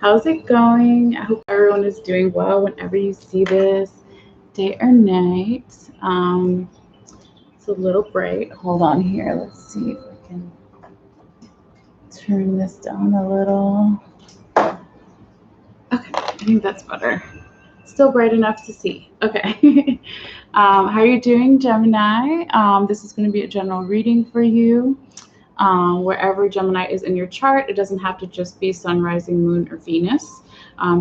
How's it going? I hope everyone is doing well whenever you see this, day or night. It's a little bright. Hold on here. Let's see if I can turn this down a little. Okay, I think that's better. Still bright enough to see. Okay. How are you doing, Gemini? This is going to be a general reading for you. Wherever Gemini is in your chart, it doesn't have to just be sun, rising, moon, or Venus.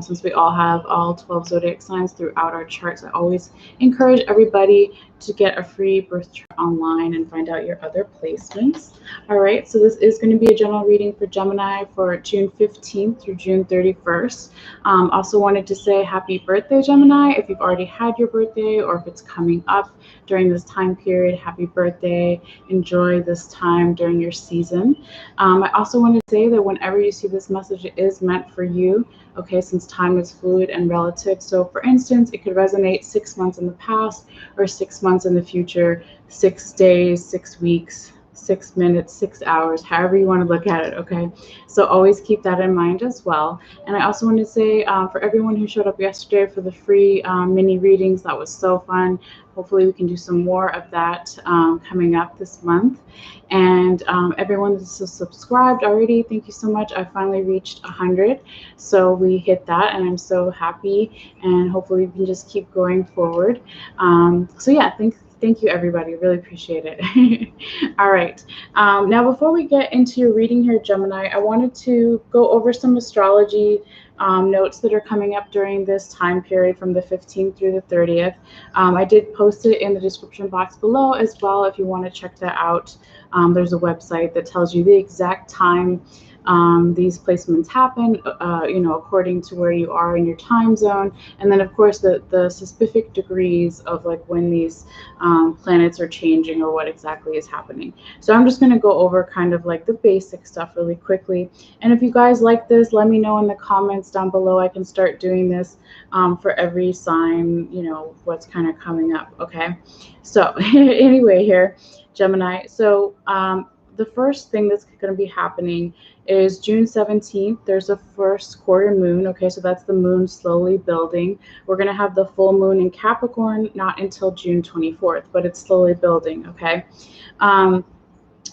Since we all have all 12 zodiac signs throughout our charts, I always encourage everybody to get a free birth chart online and find out your other placements. All right, so this is going to be a general reading for Gemini for June 15th through June 31st. Also wanted to say happy birthday, Gemini. If you've already had your birthday or if it's coming up during this time period, happy birthday. Enjoy this time during your season. I also want to say that whenever you see this message, it is meant for you, okay, since time is fluid and relative. So for instance, it could resonate 6 months in the past or 6 months in the future, 6 days, 6 weeks, 6 minutes, 6 hours, however you want to look at it, okay? So always keep that in mind as well. And I also want to say for everyone who showed up yesterday for the free mini readings, that was so fun. Hopefully we can do some more of that coming up this month. And everyone that's subscribed already, thank you so much. I finally reached 100. So we hit that and I'm so happy, and hopefully we can just keep going forward. So yeah, thank you everybody, really appreciate it. All right, now before we get into your reading here, Gemini, I wanted to go over some astrology notes that are coming up during this time period from the 15th through the 30th. I did post it in the description box below as well if you want to check that out. There's a website that tells you the exact time these placements happen, according to where you are in your time zone, and then of course the specific degrees of like when these planets are changing or what exactly is happening. So I'm just going to go over kind of like the basic stuff really quickly, and if you guys like this, let me know in the comments down below. I can start doing this for every sign, what's kind of coming up. Okay, so anyway here, Gemini, so the first thing that's going to be happening is June 17th. There's a first quarter moon. Okay, so that's the moon slowly building. We're going to have the full moon in Capricorn not until June 24th, but it's slowly building. Okay.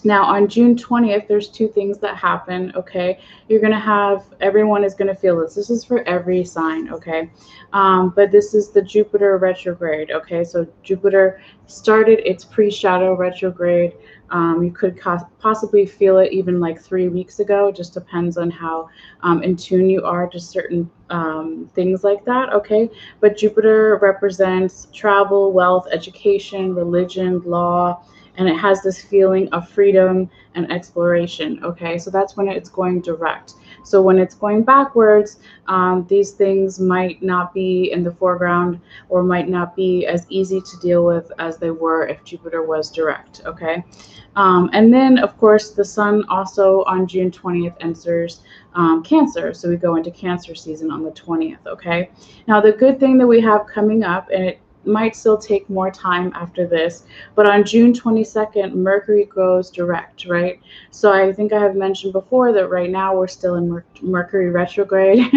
Now on June 20th, there's two things that happen, okay? You're going to have, everyone is going to feel this. This is for every sign, okay? But this is the Jupiter retrograde, okay? So Jupiter started its pre-shadow retrograde. You could possibly feel it even like 3 weeks ago. It just depends on how in tune you are to certain things like that, okay? But Jupiter represents travel, wealth, education, religion, law, and it has this feeling of freedom and exploration, okay? So that's when it's going direct. So when it's going backwards, these things might not be in the foreground or might not be as easy to deal with as they were if Jupiter was direct, okay? And then, of course, the sun also on June 20th enters Cancer. So we go into Cancer season on the 20th, okay? Now, the good thing that we have coming up, and it might still take more time after this, but on June 22nd, Mercury goes direct, right? So I think I have mentioned before that right now we're still in Mercury retrograde,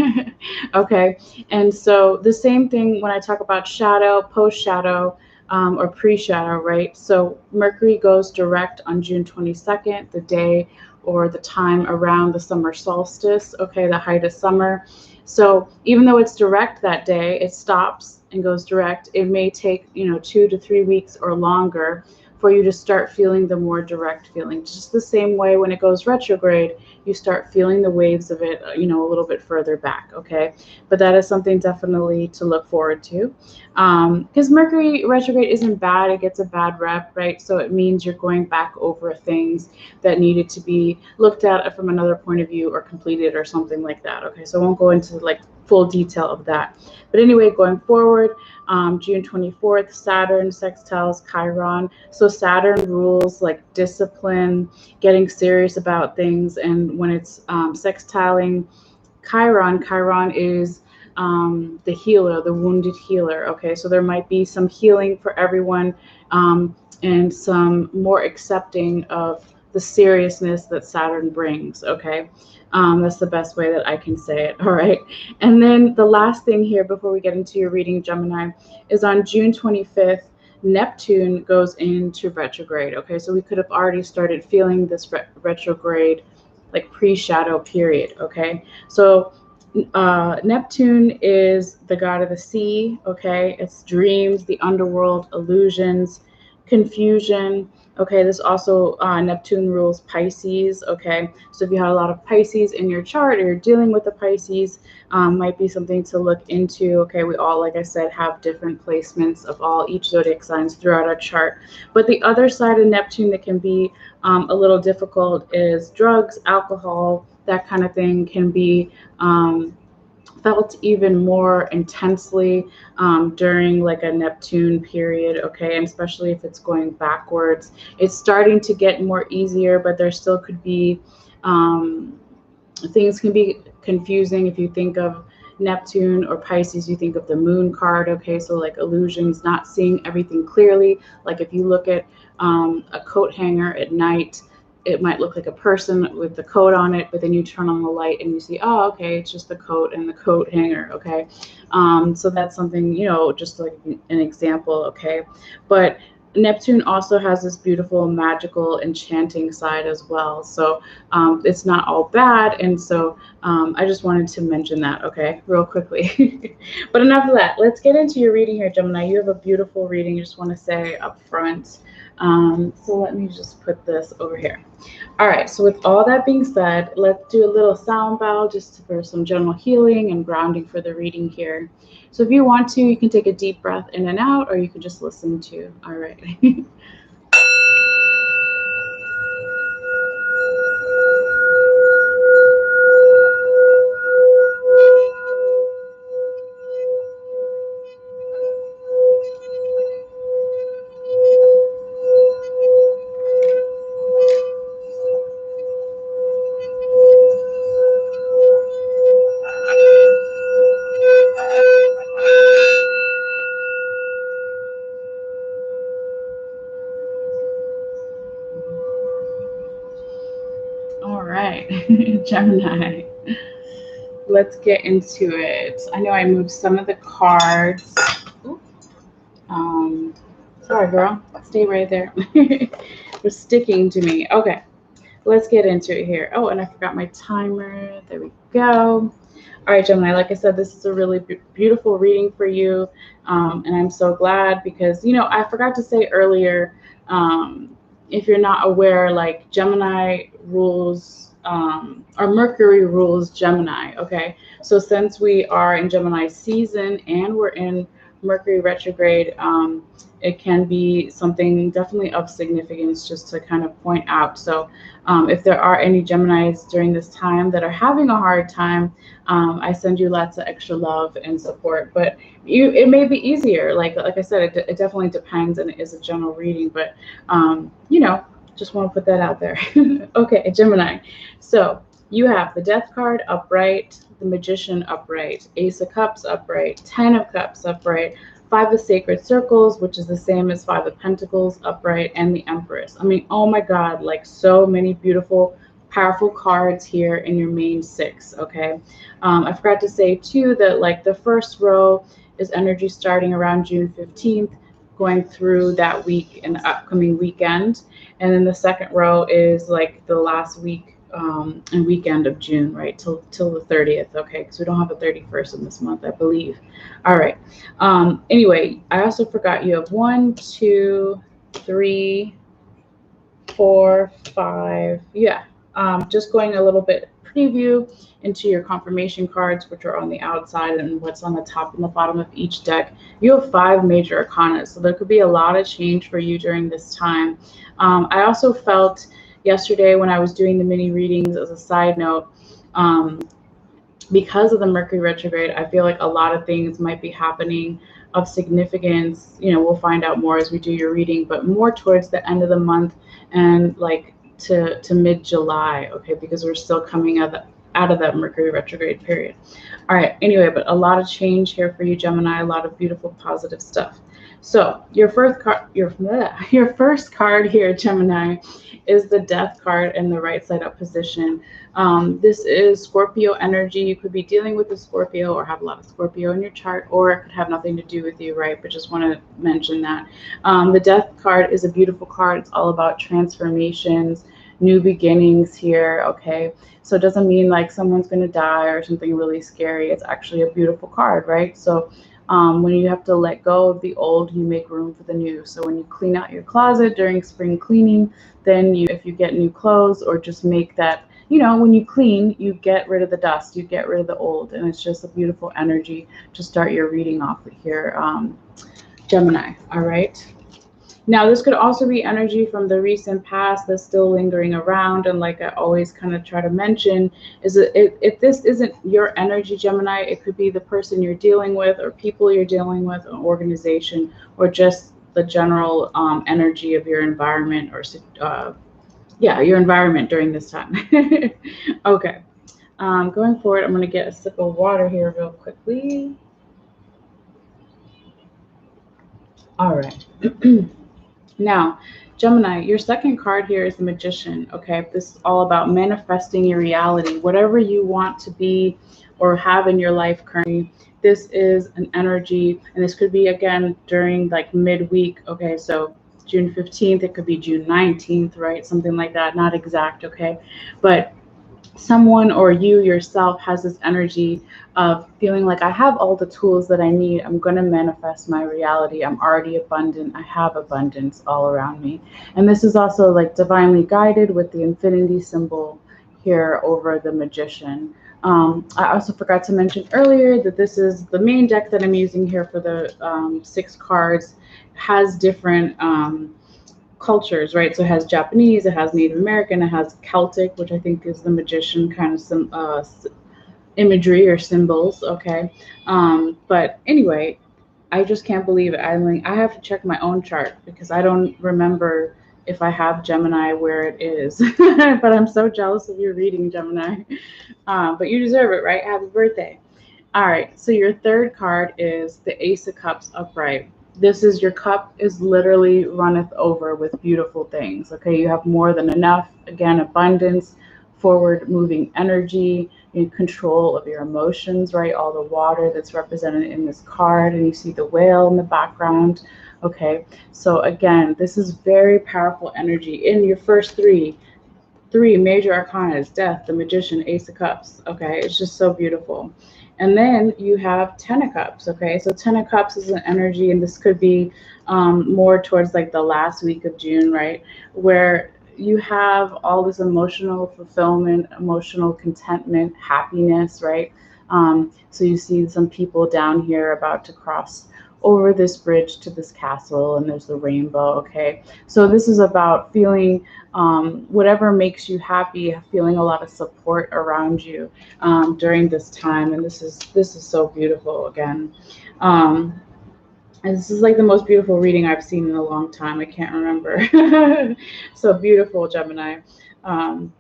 okay? And so the same thing when I talk about shadow, post-shadow, or pre-shadow, right? So Mercury goes direct on June 22nd, the day or the time around the summer solstice, okay, the height of summer. So even though it's direct that day, it stops and goes direct. It may take 2 to 3 weeks or longer for you to start feeling the more direct feeling. Just the same way when it goes retrograde, you start feeling the waves of it, a little bit further back, okay? But that is something definitely to look forward to. Because Mercury retrograde isn't bad, it gets a bad rep, right? So it means you're going back over things that needed to be looked at from another point of view or completed or something like that, okay? So I won't go into like full detail of that. But anyway, going forward, June 24th, Saturn sextiles Chiron. So Saturn rules like discipline, getting serious about things. And when it's sextiling Chiron, Chiron is the healer, the wounded healer. Okay, so there might be some healing for everyone and some more accepting of the seriousness that Saturn brings, okay? That's the best way that I can say it, all right? And then the last thing here before we get into your reading, Gemini, is on June 25th, Neptune goes into retrograde, okay? So we could have already started feeling this retrograde, like pre-shadow period, okay? So Neptune is the god of the sea, okay? It's dreams, the underworld, illusions, confusion, okay? This also, Neptune rules Pisces, okay? So if you had a lot of Pisces in your chart or you're dealing with the Pisces, might be something to look into, okay? We all, like I said, have different placements of each zodiac signs throughout our chart. But the other side of Neptune that can be a little difficult is drugs, alcohol, that kind of thing can be felt even more intensely during like a Neptune period, okay, and especially if it's going backwards. It's starting to get more easier, but there still could be things can be confusing. If you think of Neptune or Pisces, you think of the moon card, okay, so like illusions, not seeing everything clearly. Like if you look at a coat hanger at night, it might look like a person with the coat on it, but then you turn on the light and you see, oh, okay, it's just the coat and the coat hanger, okay? So that's something, you know, just like an example, okay? But Neptune also has this beautiful, magical, enchanting side as well. So it's not all bad. And so I just wanted to mention that, okay, real quickly. But enough of that. Let's get into your reading here, Gemini. You have a beautiful reading. I just want to say up front. So let me just put this over here. All right, so with all that being said, let's do a little sound bow just for some general healing and grounding for the reading here. So if you want to, you can take a deep breath in and out, or you can just listen to. All right. All right, Gemini. Let's get into it. I know I moved some of the cards. Sorry, girl. Stay right there. You're sticking to me. Okay, let's get into it here. Oh, and I forgot my timer. There we go. All right, Gemini, like I said, this is a really beautiful reading for you. And I'm so glad because, you know, I forgot to say earlier, if you're not aware, like Gemini rules, or Mercury rules Gemini, okay? So since we are in Gemini season and we're in Mercury retrograde, it can be something definitely of significance just to kind of point out. So if there are any Geminis during this time that are having a hard time, I send you lots of extra love and support. But it may be easier. Like I said, it definitely depends, and it is a general reading. But you know, just want to put that out there. Okay, Gemini. So you have the Death card upright, the Magician upright, Ace of Cups upright, 10 of Cups upright, 5 of Sacred Circles, which is the same as 5 of Pentacles upright, and the Empress. I mean, oh my God, like so many beautiful, powerful cards here in your main 6, okay? I forgot to say too that like the first row is energy starting around June 15th, going through that week and the upcoming weekend. And then the second row is like the last week and weekend of June, right, till the 30th, okay, because we don't have a 31st in this month, I believe. All right. Anyway, I also forgot you have 1, 2, 3, 4, 5. Yeah. Just going a little bit preview into your confirmation cards, which are on the outside, and what's on the top and the bottom of each deck. You have 5 major arcana, so there could be a lot of change for you during this time. I also felt yesterday when I was doing the mini readings, as a side note, because of the Mercury retrograde, I feel like a lot of things might be happening of significance. You know, we'll find out more as we do your reading, but more towards the end of the month and like to mid-July, okay, because we're still coming out of that Mercury retrograde period. All right, anyway, but a lot of change here for you, Gemini, a lot of beautiful, positive stuff. So your your first card here, Gemini, is the Death card in the right side up position. This is Scorpio energy. You could be dealing with a Scorpio or have a lot of Scorpio in your chart, or it could have nothing to do with you, right? But just want to mention that. The Death card is a beautiful card. It's all about transformations, new beginnings here, okay? So it doesn't mean like someone's going to die or something really scary. It's actually a beautiful card, right? So when you have to let go of the old, you make room for the new. So when you clean out your closet during spring cleaning, then if you get new clothes, or just make that, when you clean, you get rid of the dust, you get rid of the old, and it's just a beautiful energy to start your reading off with here, Gemini. All right. Now, this could also be energy from the recent past that's still lingering around. And like I always kind of try to mention, is that if this isn't your energy, Gemini, it could be the person you're dealing with, or people you're dealing with, an organization, or just the general energy of your environment, or your environment during this time. Okay. Going forward, I'm going to get a sip of water here real quickly. All right. Now, Gemini, your second card here is the Magician, okay? This is all about manifesting your reality, whatever you want to be or have in your life currently. This is an energy, and this could be, again, during like midweek, okay? So June 15th, it could be June 19th, right? Something like that, not exact, okay? But someone or you yourself has this energy of feeling like I have all the tools that I need. I'm going to manifest my reality. I'm already abundant. I have abundance all around me. And this is also like divinely guided with the infinity symbol here over the Magician. I also forgot to mention earlier that this is the main deck that I'm using here for the 6 cards. Has different cultures, right? So it has Japanese, it has Native American, it has Celtic, which I think is the Magician kind of some imagery or symbols, okay? But anyway, I just can't believe it. I have to check my own chart because I don't remember if I have Gemini where it is. But I'm so jealous of your reading, Gemini. But you deserve it, right? Happy birthday. All right, so your third card is the Ace of Cups upright. This is your cup is literally runneth over with beautiful things. Okay, you have more than enough. Again, abundance, forward moving energy, in control of your emotions, right? All the water that's represented in this card, and you see the whale in the background. Okay, so again, this is very powerful energy. In your first three major arcana is Death, the Magician, Ace of Cups. Okay, it's just so beautiful. And then you have Ten of Cups. Okay, so Ten of Cups is an energy, and this could be more towards like the last week of June, right, where you have all this emotional fulfillment, emotional contentment, happiness, right? So you see some people down here about to cross over this bridge to this castle, and there's the rainbow. Okay, so this is about feeling whatever makes you happy, feeling a lot of support around you during this time, and this is so beautiful. Again, and this is like the most beautiful reading I've seen in a long time. I can't remember. So beautiful, Gemini. And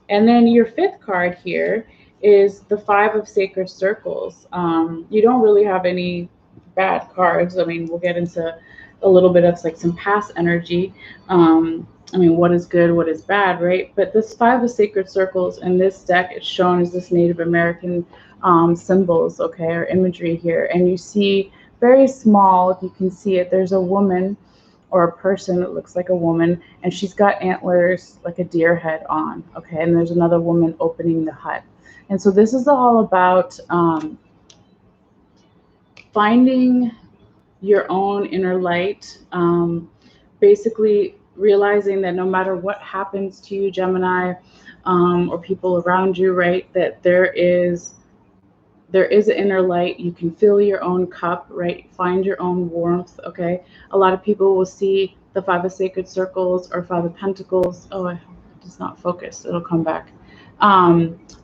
then your fifth card here is the Five of Sacred Circles. You don't really have any bad cards. I mean, we'll get into a little bit of like some past energy. I mean, what is good, what is bad, right? But this Five of Sacred Circles in this deck, it's shown as this Native American symbols, okay, or imagery here. And you see very small, if you can see it, there's a woman or a person that looks like a woman, and she's got antlers like a deer head on, okay? And there's another woman opening the hut. And so this is all about finding your own inner light, basically realizing that no matter what happens to you, Gemini, or people around you, right, that there is an inner light. You can fill your own cup, right? Find your own warmth, okay? A lot of people will see the Five of Sacred Circles or Five of Pentacles. Oh, it's not focused. It'll come back.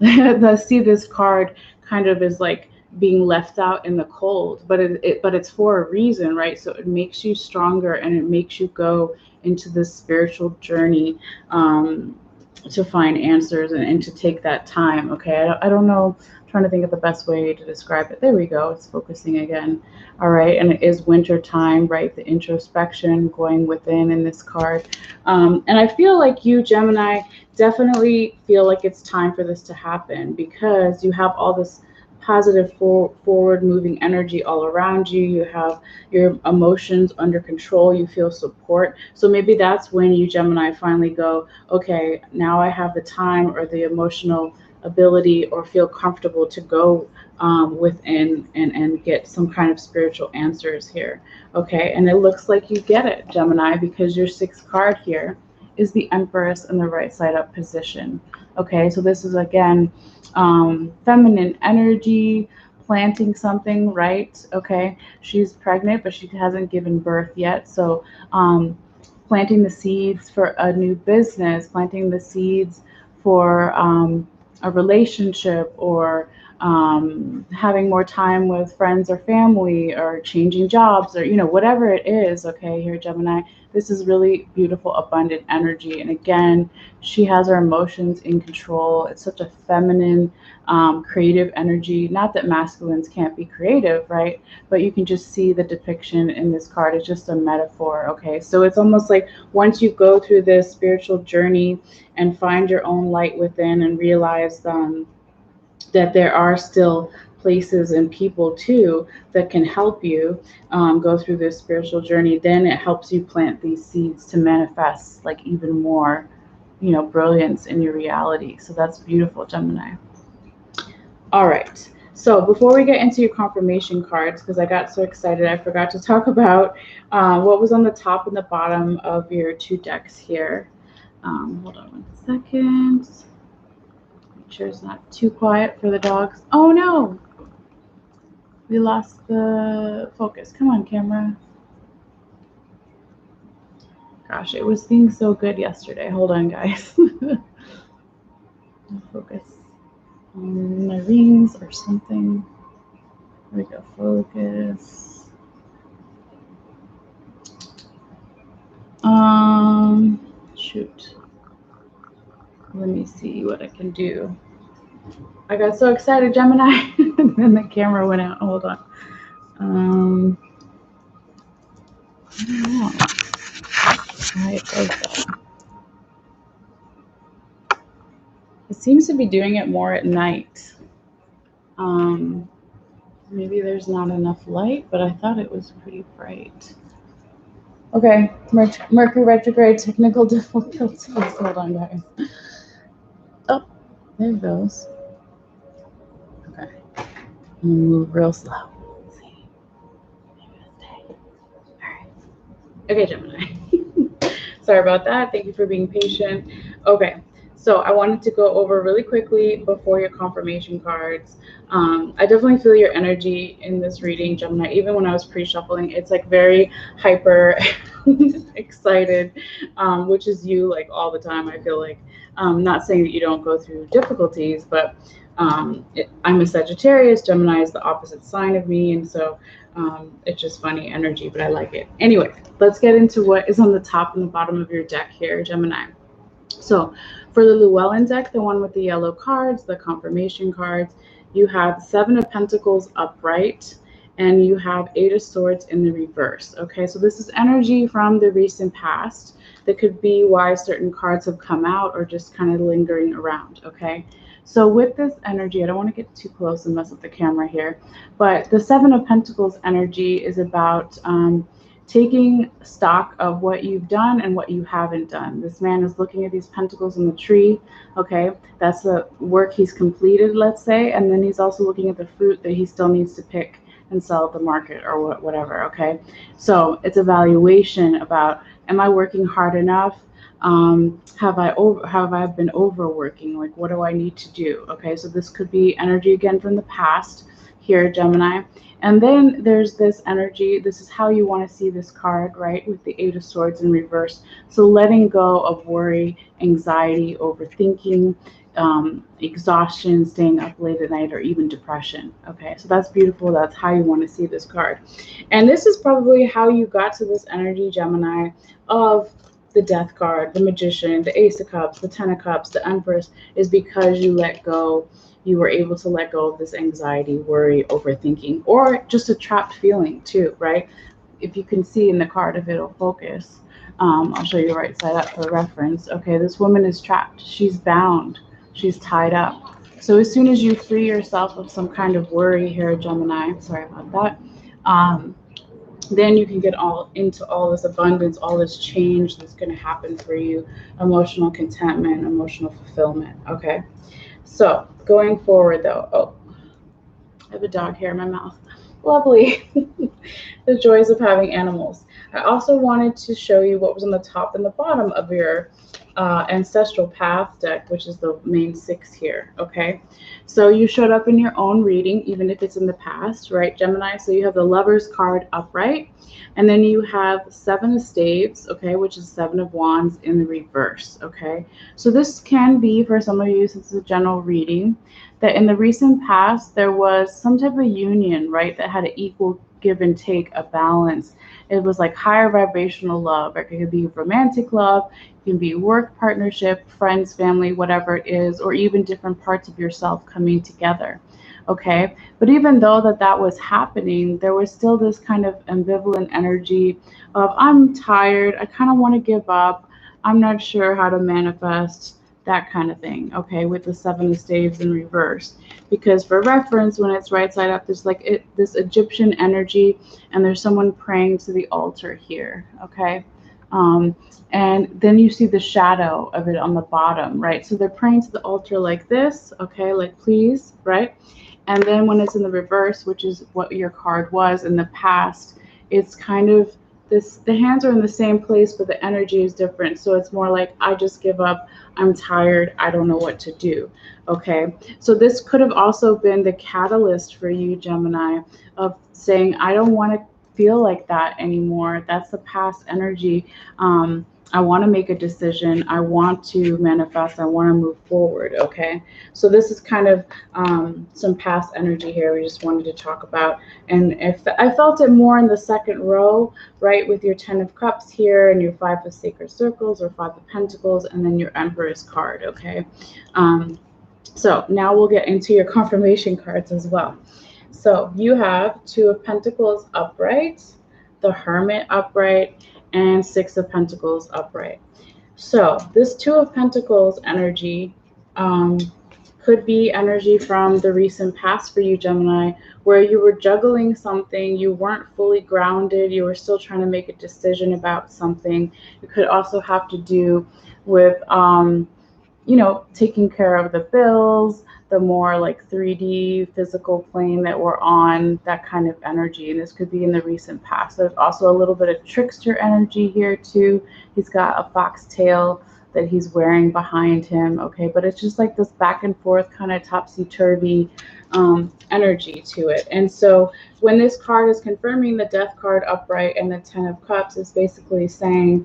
They see this card kind of as like being left out in the cold, but it's for a reason, right? So it makes you stronger, and it makes you go into this spiritual journey to find answers and to take that time, okay? I don't know trying to think of the best way to describe it. There we go. It's focusing again. All right. And it is winter time, right? The introspection, going within in this card. And I feel like you, Gemini, definitely feel like it's time for this to happen because you have all this positive forward moving energy all around you. You have your emotions under control. You feel support. So maybe that's when you, Gemini, finally go, okay, now I have the time or the emotional ability or feel comfortable to go within and get some kind of spiritual answers here. Okay. And it looks like you get it, Gemini, because your sixth card here is the Empress in the right side up position. Okay. So this is again, feminine energy, planting something, right? Okay. She's pregnant, but she hasn't given birth yet. So, planting the seeds for a new business, planting the seeds for a relationship, or having more time with friends or family, or changing jobs, or whatever it is. Okay, here, Gemini, this is really beautiful, abundant energy. And again, she has her emotions in control. It's such a feminine, creative energy. Not that masculines can't be creative, right? But you can just see the depiction in this card. It's just a metaphor. Okay, so it's almost like once you go through this spiritual journey and find your own light within and realize that there are still places and people too that can help you go through this spiritual journey, then it helps you plant these seeds to manifest like even more, brilliance in your reality. So that's beautiful, Gemini. All right. So before we get into your confirmation cards, because I got so excited, I forgot to talk about what was on the top and the bottom of your two decks here. Hold on 1 second. Make sure it's not too quiet for the dogs. Oh no! We lost the focus. Come on, camera. Gosh, it was being so good yesterday. Hold on, guys. Focus on my rings or something. There we go. Focus. Shoot. Let me see what I can do. I got so excited, Gemini, and then the camera went out. Hold on. I don't know why it does that. It seems to be doing it more at night. Maybe there's not enough light, but I thought it was pretty bright. Okay, Mercury Retrograde, technical difficulties. Hold on, guys. Oh, there it goes. Okay, I'm gonna move real slow. Let's see. Maybe it'll stay. All right. Okay, Gemini. Sorry about that. Thank you for being patient. Okay, so I wanted to go over really quickly before your confirmation cards. I definitely feel your energy in this reading, Gemini. Even when I was pre-shuffling, it's like very hyper excited, which is you like all the time. I feel like, not saying that you don't go through difficulties, but I'm a Sagittarius. Gemini is the opposite sign of me, and so it's just funny energy, but I like it. Anyway, let's get into what is on the top and the bottom of your deck here, Gemini. So for the Llewellyn deck, the one with the yellow cards, the confirmation cards, you have 7 of Pentacles upright, and you have 8 of Swords in the reverse. Okay, so this is energy from the recent past. That could be why certain cards have come out or just kind of lingering around. Okay, so with this energy, I don't want to get too close and mess up the camera here, but the 7 of Pentacles energy is about taking stock of what you've done and what you haven't done. This man is looking at these pentacles in the tree. Okay, that's the work he's completed, let's say, and then he's also looking at the fruit that he still needs to pick and sell at the market or whatever. Okay, so it's evaluation about, am I working hard enough? Have I been overworking? Like, what do I need to do? Okay, so this could be energy again from the past here, Gemini. And then there's this energy. This is how you want to see this card, right? With the 8 of Swords in reverse. So letting go of worry, anxiety, overthinking, exhaustion, staying up late at night, or even depression. Okay, so that's beautiful. That's how you want to see this card. And this is probably how you got to this energy, Gemini, of the Death card, the Magician, the Ace of Cups, the 10 of Cups, the Empress, is because you let go. you were able to let go of this anxiety, worry, overthinking, or just a trapped feeling too, right? If you can see in the card, if it'll focus, I'll show you right side up for reference. Okay, this woman is trapped. She's bound. She's tied up. So as soon as you free yourself of some kind of worry here, Gemini, sorry about that, then you can get all into all this abundance, all this change that's going to happen for you, emotional contentment, emotional fulfillment. Okay, so going forward though, oh, I have a dog hair in my mouth. Lovely. The joys of having animals. I also wanted to show you what was on the top and the bottom of your ancestral path deck, which is the main 6 here. Okay, so you showed up in your own reading, even if it's in the past, right, Gemini? So you have the Lover's card upright, and then you have 7 of Staves, okay, which is 7 of Wands in the reverse. Okay, so this can be for some of you, since it's a general reading, that in the recent past there was some type of union, right, that had an equal give and take, a balance. It was like higher vibrational love. Like it could be romantic love, it can be work partnership, friends, family, whatever it is, or even different parts of yourself coming together. Okay, but even though that was happening, there was still this kind of ambivalent energy of, I'm tired, I kind of want to give up, I'm not sure how to manifest, that kind of thing. Okay, with the 7 of Staves in reverse, because for reference, when it's right side up, there's like this Egyptian energy, and there's someone praying to the altar here. Okay, and then you see the shadow of it on the bottom, right? So they're praying to the altar like this. Okay, like please, right? And then when it's in the reverse, which is what your card was in the past, it's kind of this, the hands are in the same place, but the energy is different. So it's more like, I just give up, I'm tired, I don't know what to do. Okay, so this could have also been the catalyst for you, Gemini, of saying, I don't want to feel like that anymore. That's the past energy. I want to make a decision. I want to manifest. I want to move forward. Okay, so this is kind of some past energy here we just wanted to talk about. And if I felt it more in the second row, right, with your 10 of Cups here and your 5 of Sacred Circles or 5 of Pentacles, and then your Empress card. Okay, so now we'll get into your confirmation cards as well. So you have 2 of Pentacles upright, the Hermit upright, and 6 of Pentacles upright. So this 2 of Pentacles energy could be energy from the recent past for you, Gemini, where you were juggling something, you weren't fully grounded, you were still trying to make a decision about something. It could also have to do with taking care of the bills, the more like 3D physical plane that we're on, that kind of energy. And this could be in the recent past. There's also a little bit of trickster energy here too. He's got a fox tail that he's wearing behind him. Okay, but it's just like this back and forth kind of topsy-turvy energy to it. And so when this card is confirming the Death card upright and the 10 of Cups, is basically saying,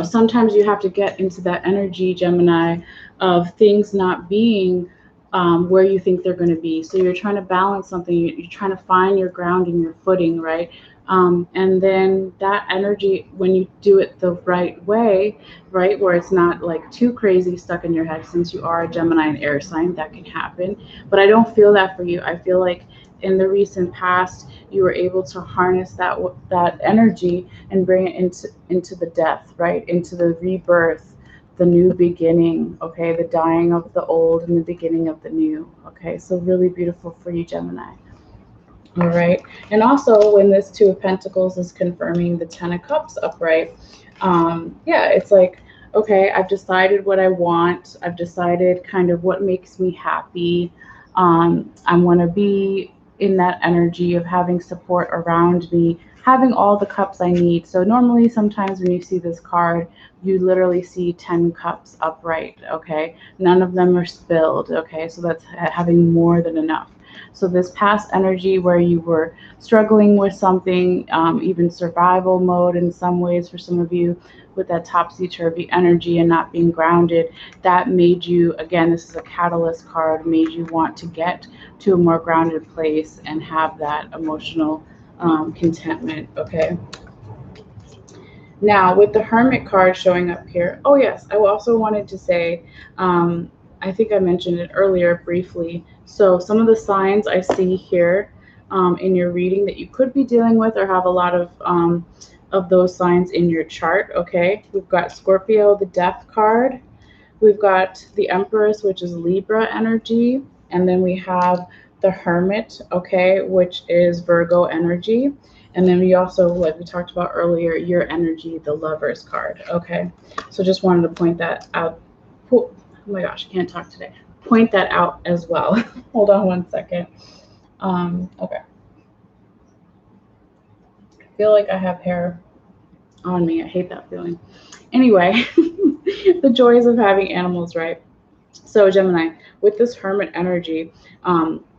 sometimes you have to get into that energy, Gemini, of things not being where you think they're going to be. So you're trying to balance something. You're trying to find your ground and your footing, right? And then that energy, when you do it the right way, right, where it's not like too crazy stuck in your head, since you are a Gemini and air sign, that can happen. But I don't feel that for you. I feel like in the recent past, you were able to harness that energy and bring it into the death, right, into the rebirth, the new beginning. Okay, the dying of the old and the beginning of the new. Okay, so really beautiful for you, Gemini. All right, and also when this 2 of Pentacles is confirming the 10 of Cups upright, it's like, okay, I've decided what I want. I've decided kind of what makes me happy. I want to be in that energy of having support around me, having all the cups I need. So normally, sometimes when you see this card, you literally see 10 cups upright. Okay, none of them are spilled. Okay, so that's having more than enough. So this past energy where you were struggling with something, even survival mode in some ways for some of you, with that topsy-turvy energy and not being grounded, that made you, again, this is a catalyst card, made you want to get to a more grounded place and have that emotional contentment. Okay. Now with the Hermit card showing up here, oh yes, I also wanted to say, I think I mentioned it earlier briefly. So some of the signs I see here in your reading that you could be dealing with or have a lot of those signs in your chart, okay? We've got Scorpio, the Death card. We've got the Empress, which is Libra energy. And then we have the Hermit, okay, which is Virgo energy. And then we also, like we talked about earlier, your energy, the Lovers card, okay? So just wanted to point that out. Oh my gosh, I can't talk today. Point that out as well. Hold on one second. Okay. I feel like I have hair on me. I hate that feeling. Anyway, the joys of having animals, right? So Gemini, with this Hermit energy,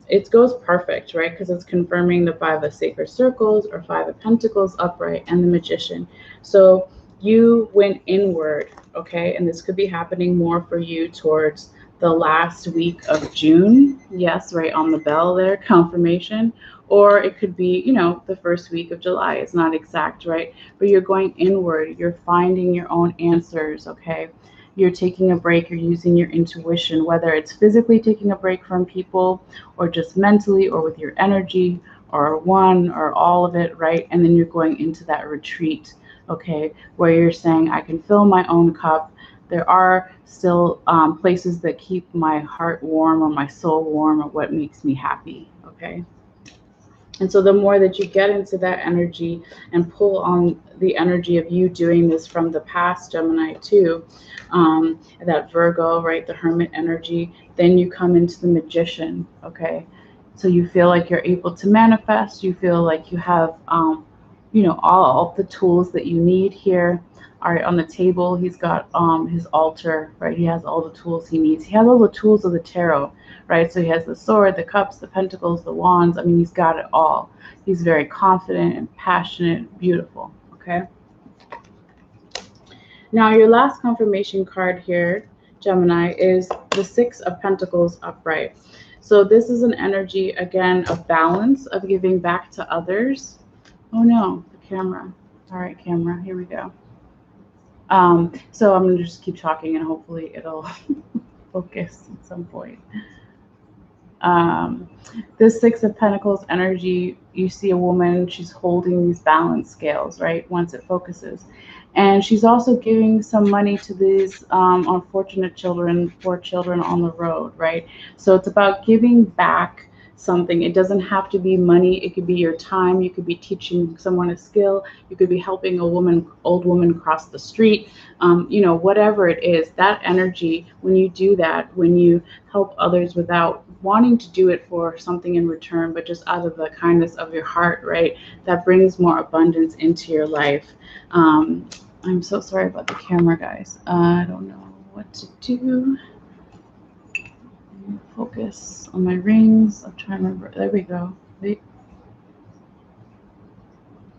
it goes perfect, right? Because it's confirming the Five of Sacred Circles or Five of Pentacles upright and the Magician. So you went inward, okay? And this could be happening more for you towards the last week of June. Yes, right on the bell there, confirmation. Or it could be, you know, the first week of July. It's not exact, right? But you're going inward. You're finding your own answers, okay? You're taking a break, you're using your intuition, whether it's physically taking a break from people or just mentally or with your energy or one or all of it, right? And then you're going into that retreat, okay, where you're saying, I can fill my own cup. There are still places that keep my heart warm or my soul warm or what makes me happy, okay? And so the more that you get into that energy and pull on the energy of you doing this from the past, Gemini too, that Virgo, right, the Hermit energy, then you come into the Magician, okay? So you feel like you're able to manifest. You feel like you have, you know, all the tools that you need here. All right, on the table, he's got his altar, right? He has all the tools he needs. He has all the tools of the tarot, right? So he has the sword, the cups, the pentacles, the wands. I mean, he's got it all. He's very confident and passionate, beautiful, okay? Now, your last confirmation card here, Gemini, is the Six of Pentacles upright. So this is an energy, again, of balance, of giving back to others. Oh no, the camera. All right, camera, here we go. So I'm going to just keep talking and hopefully it'll focus at some point. This Six of Pentacles energy, you see a woman, she's holding these balance scales, right? Once it focuses. And she's also giving some money to these unfortunate children, poor children on the road, right? So it's about giving back something. It doesn't have to be money. It could be your time. You could be teaching someone a skill. You could be helping a old woman cross the street. You know, whatever it is, that energy, when you do that, when you help others without wanting to do it for something in return, but just out of the kindness of your heart, right? That brings more abundance into your life. I'm so sorry about the camera, guys. I don't know what to do. Focus on my rings. I'm trying to remember. There we go. Wait.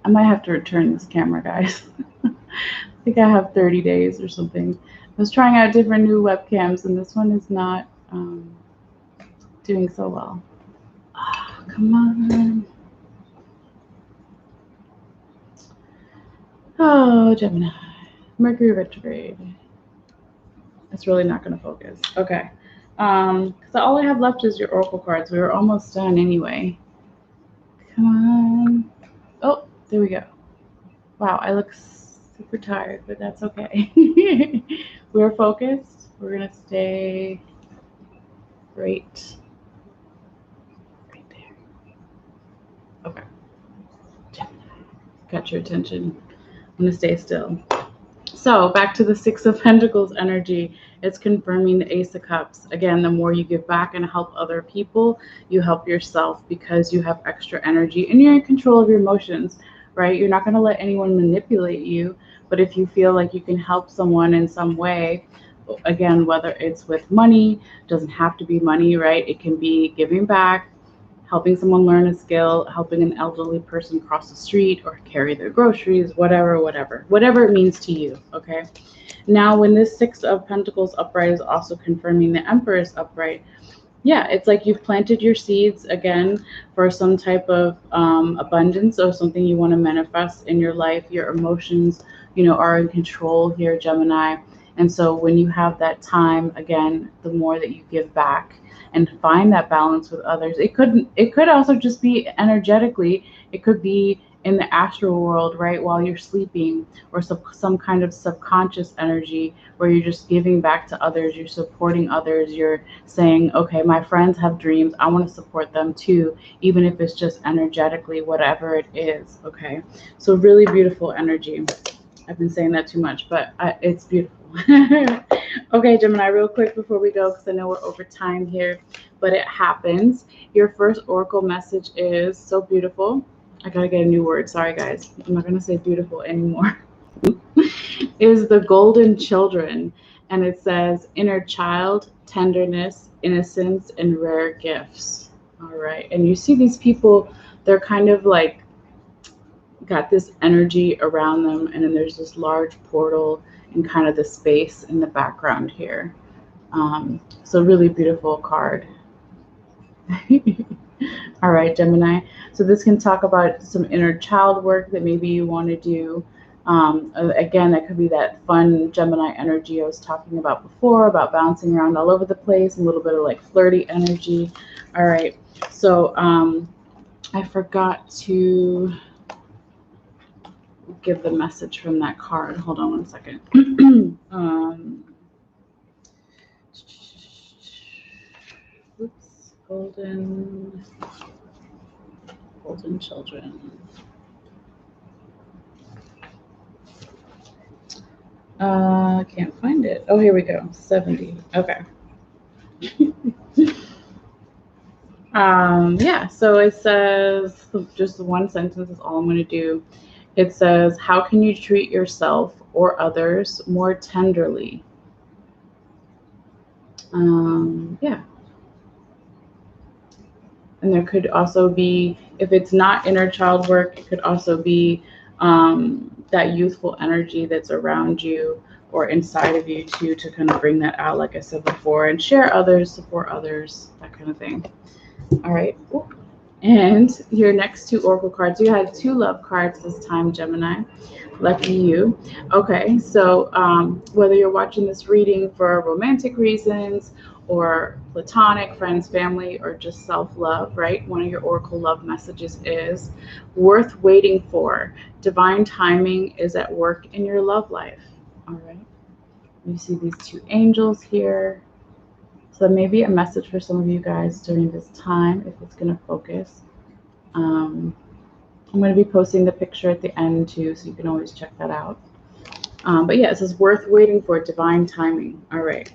I might have to return this camera, guys. I think I have 30 days or something. I was trying out different new webcams, and this one is not doing so well. Oh, come on. Oh, Gemini. Mercury Retrograde. It's really not going to focus. Okay. So all I have left is your oracle cards. We were almost done anyway. Come on. Oh, there we go. Wow, I look super tired, but that's okay. We're focused. We're going to stay right there. Okay. Gemini. Got your attention. I'm going to stay still. So back to the Six of Pentacles energy, it's confirming the Ace of Cups. Again, the more you give back and help other people, you help yourself because you have extra energy and you're in control of your emotions, right? You're not going to let anyone manipulate you, but if you feel like you can help someone in some way, again, whether it's with money, doesn't have to be money, right? It can be giving back, helping someone learn a skill, helping an elderly person cross the street or carry their groceries, whatever it means to you, okay? Now, when this Six of Pentacles upright is also confirming the Empress upright, yeah, it's like you've planted your seeds again for some type of abundance or something you want to manifest in your life. Your emotions, you know, are in control here, Gemini. And so when you have that time, again, the more that you give back and find that balance with others, it could also just be energetically, it could be in the astral world, right, while you're sleeping, or some kind of subconscious energy where you're just giving back to others, you're supporting others, you're saying, okay, my friends have dreams, I want to support them too, even if it's just energetically, whatever it is. Okay, so really beautiful energy. I've been saying that too much, but it's beautiful. Okay, Gemini, real quick before we go, because I know we're over time here, but it happens. Your first oracle message is so beautiful. I gotta get a new word. Sorry, guys. I'm not gonna say beautiful anymore. Is the golden children. And it says inner child, tenderness, innocence, and rare gifts. All right. And you see these people, they're kind of like got this energy around them, and then there's this large portal and kind of the space in the background here. So really beautiful card. All right, Gemini. So this can talk about some inner child work that maybe you want to do. Again, that could be that fun Gemini energy I was talking about before, about bouncing around all over the place, a little bit of like flirty energy. All right. So I forgot to give the message from that card. Hold on one second. Oops, golden children. Can't find it. Oh, here we go. 70. Okay. Yeah, so it says, just one sentence is all I'm going to do. It says, how can you treat yourself or others more tenderly? Yeah. And there could also be, if it's not inner child work, it could also be that youthful energy that's around you or inside of you too, to kind of bring that out, like I said before, and share others, support others, that kind of thing. All right. And your next two oracle cards, you had two love cards this time, Gemini. Lucky you. Okay, so whether you're watching this reading for romantic reasons or platonic, friends, family, or just self-love, right? One of your oracle love messages is worth waiting for. Divine timing is at work in your love life. All right. You see these two angels here. So maybe a message for some of you guys during this time, if it's going to focus. I'm going to be posting the picture at the end too, so you can always check that out. But yeah, it says worth waiting for, divine timing. All right.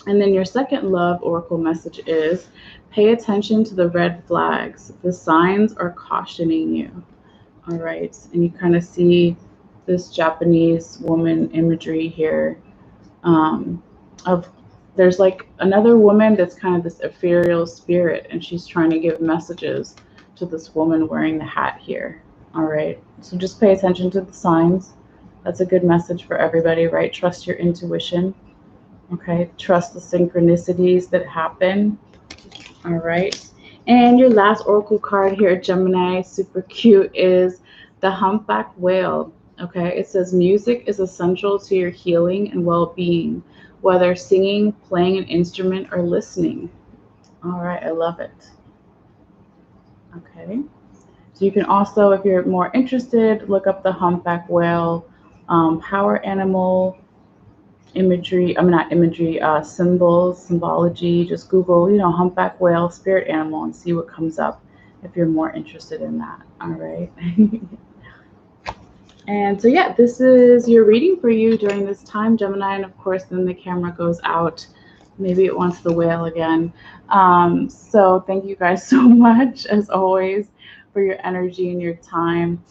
And then your second love oracle message is pay attention to the red flags. The signs are cautioning you. All right. And you kind of see this Japanese woman imagery here of there's like another woman that's kind of this ethereal spirit, and she's trying to give messages to this woman wearing the hat here. All right. So just pay attention to the signs. That's a good message for everybody, right? Trust your intuition. Okay. Trust the synchronicities that happen. All right. And your last oracle card here, Gemini, super cute, is the humpback whale. Okay. It says music is essential to your healing and well-being, whether singing, playing an instrument, or listening. All right, I love it. Okay, so you can also, if you're more interested, look up the humpback whale power animal imagery. Not imagery, symbology. Just Google, humpback whale spirit animal and see what comes up if you're more interested in that. All right. And so, yeah, this is your reading for you during this time, Gemini. And of course, then the camera goes out. Maybe it wants the whale again. So thank you guys so much, as always, for your energy and your time.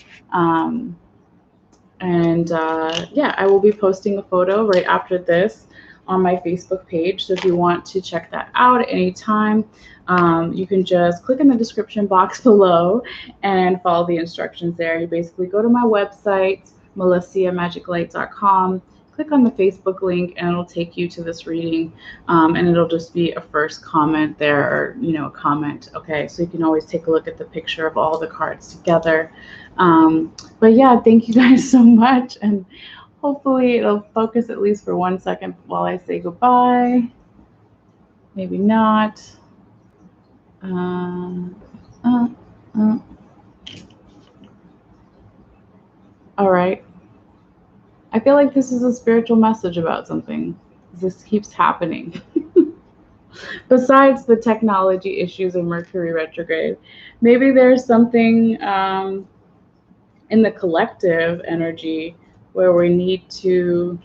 Yeah, I will be posting a photo right after this on my Facebook page. So if you want to check that out at any time, you can just click in the description box below and follow the instructions there. You basically go to my website, MalesseaMagicLight.com, click on the Facebook link, and it'll take you to this reading, and it'll just be a first comment there, or a comment. Okay, so you can always take a look at the picture of all the cards together. But yeah, thank you guys so much, and Hopefully it'll focus at least for 1 second while I say goodbye. Maybe not. Uh, uh, uh. All right. I feel like this is a spiritual message about something. This keeps happening. Besides the technology issues of Mercury retrograde, maybe there's something in the collective energy where we need to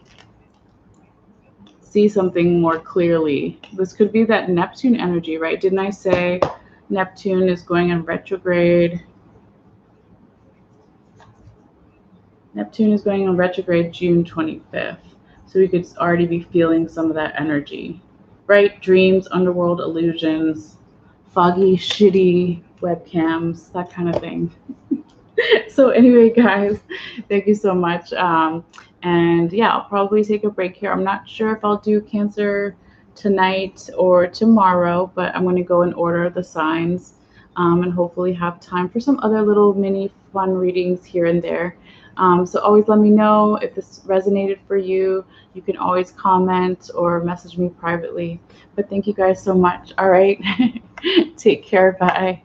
see something more clearly. This could be that Neptune energy, right? Didn't I say Neptune is going in retrograde? Neptune is going on retrograde June 25th. So we could already be feeling some of that energy, right? Dreams, underworld illusions, foggy, shitty webcams, that kind of thing. So anyway, guys, thank you so much. And yeah, I'll probably take a break here. I'm not sure if I'll do Cancer tonight or tomorrow, but I'm going to go and order the signs and hopefully have time for some other little mini fun readings here and there. So always let me know if this resonated for you. You can always comment or message me privately. But thank you guys so much. All right. Take care. Bye.